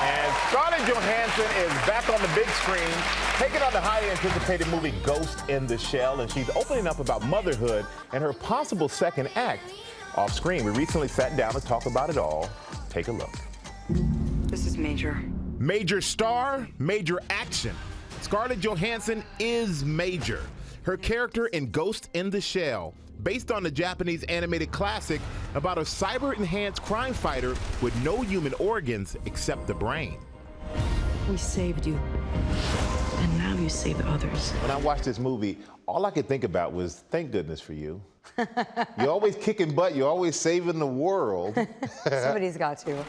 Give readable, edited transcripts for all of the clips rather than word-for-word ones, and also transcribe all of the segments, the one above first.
And Scarlett Johansson is back on the big screen, taking on the highly anticipated movie Ghost in the Shell, and she's opening up about motherhood and her possible second act off screen. We recently sat down to talk about it all. Take a look. This is Major. Major star, major action. Scarlett Johansson is Major. Her character in Ghost in the Shell, based on the Japanese animated classic about a cyber-enhanced crime fighter with no human organs except the brain. We saved you, and now you save others. When I watched this movie, all I could think about was, thank goodness for you. You're always kicking butt, you're always saving the world. Somebody's got to.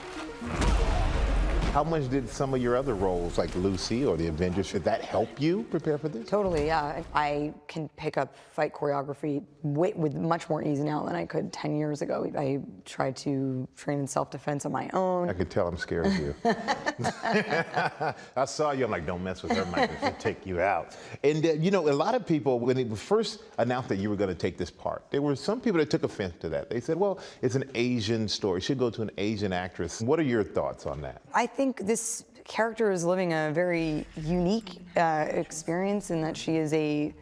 How much did some of your other roles, like Lucy or the Avengers, should that help you prepare for this? Totally, yeah. I can pick up fight choreography with much more ease now than I could 10 years ago. I tried to train in self-defense on my own. I could tell I'm scared of you. I saw you, I'm like, don't mess with her, Michael, she'll take you out. And you know, a lot of people, when it was first announced that you were gonna take this part, there were some people that took offense to that. They said, well, it's an Asian story, it should go to an Asian actress. What are your thoughts on that? I think this character is living a very unique experience in that she is a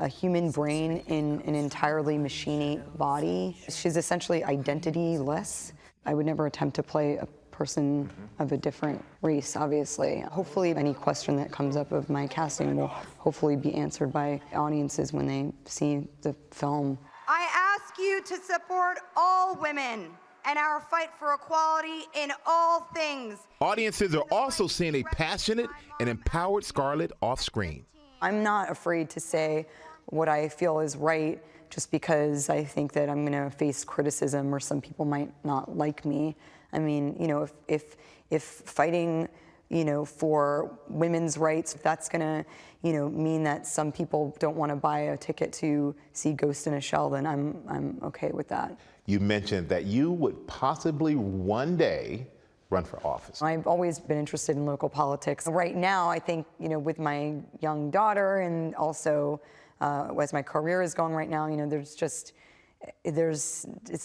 human brain in an entirely machine body. She's essentially identity-less. I would never attempt to play a person of a different race, obviously. Hopefully any question that comes up of my casting will hopefully be answered by audiences when they see the film. I ask you to support all women and our fight for equality in all things. Audiences are also seeing a passionate and empowered Scarlett off screen. I'm not afraid to say what I feel is right just because I think that I'm gonna face criticism or some people might not like me. I mean, you know, if fighting, you know, for women's rights, if that's gonna, you know, mean that some people don't want to buy a ticket to see Ghost in a Shell, then I'm okay with that. You mentioned that you would possibly one day run for office. I've always been interested in local politics. Right now, I think, you know, with my young daughter and also as my career is going right now, you know, it's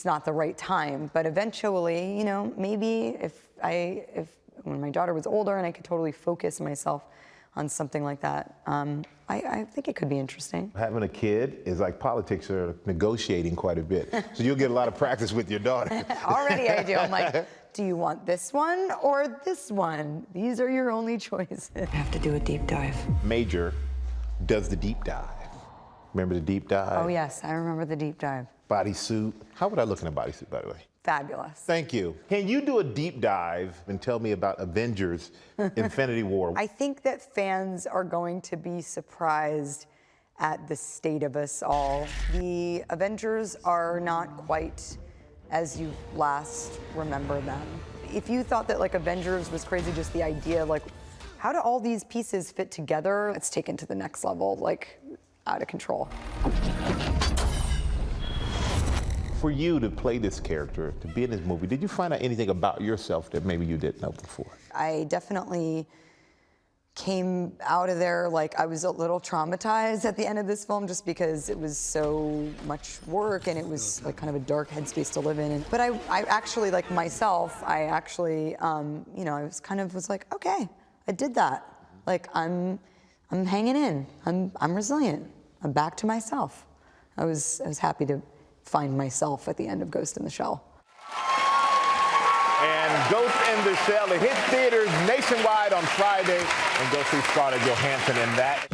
not the right time. But eventually, you know, maybe when my daughter was older and I could totally focus myself on something like that, I think it could be interesting. Having a kid is like politics are negotiating quite a bit. So you'll get a lot of practice with your daughter. Already I do. I'm like, do you want this one or this one? These are your only choices. I have to do a deep dive. Major does the deep dive. Remember the deep dive? Oh yes, I remember the deep dive. Bodysuit. How would I look in a bodysuit, by the way? Fabulous. Thank you. Can you do a deep dive and tell me about Avengers Infinity War? I think that fans are going to be surprised at the state of us all. The Avengers are not quite as you last remember them. If you thought that like Avengers was crazy, just the idea like, how do all these pieces fit together? It's taken to the next level, like out of control. For you to play this character, to be in this movie, did you find out anything about yourself that maybe you didn't know before? I definitely came out of there like I was a little traumatized at the end of this film just because it was so much work and it was like kind of a dark headspace to live in. But I actually, like myself, I actually, you know, I was like, okay, I did that. Like I'm hanging in. I'm resilient. I'm back to myself. I was happy to find myself at the end of Ghost in the Shell. And Ghost in the Shell, it hits theaters nationwide on Friday, and go see Scarlett Johansson in that.